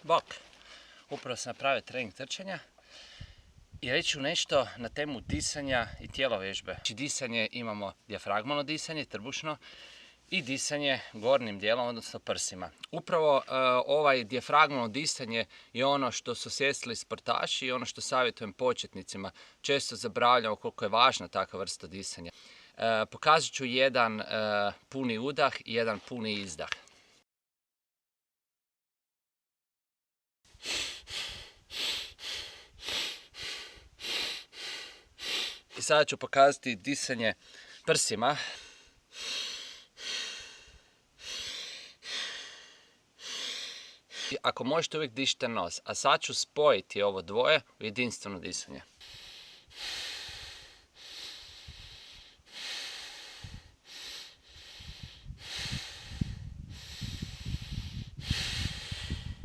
Bok, upravo sam napravio trening trčanja i reći ću nešto na temu disanja i tjelovježbe. Znači disanje imamo dijafragmalno disanje, trbušno, i disanje gornjim dijelom, odnosno prsima. Upravo ovaj dijafragmalno disanje je ono što su osvijestili sportaši i ono što savjetujem početnicima. Često zaboravljamo koliko je važna takva vrsta disanja. Pokazat ću jedan puni udah i jedan puni izdah. I sada ću pokazati disanje prsima. Ako možete, uvijek dišite nos, a sad ću spojiti ovo dvoje u jedinstveno disanje.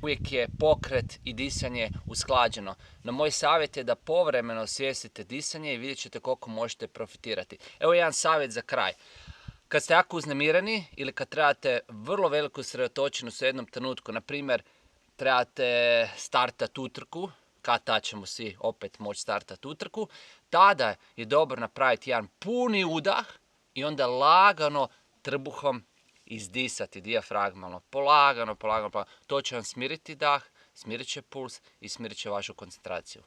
Uvijek je pokret i disanje usklađeno, no moj savjet je da povremeno osvijestite disanje i vidjet ćete koliko možete profitirati. Evo jedan savjet za kraj. Kad ste jako uznemireni ili kad trebate vrlo veliku usredotočenost u jednom trenutku, na primjer trebate startati utrku, kad ćemo svi opet moći startati utrku, tada je dobro napraviti jedan puni udah i onda lagano trbuhom izdisati dijafragmalno, polagano. To će vam smiriti dah, smirit će puls i smirit će vašu koncentraciju.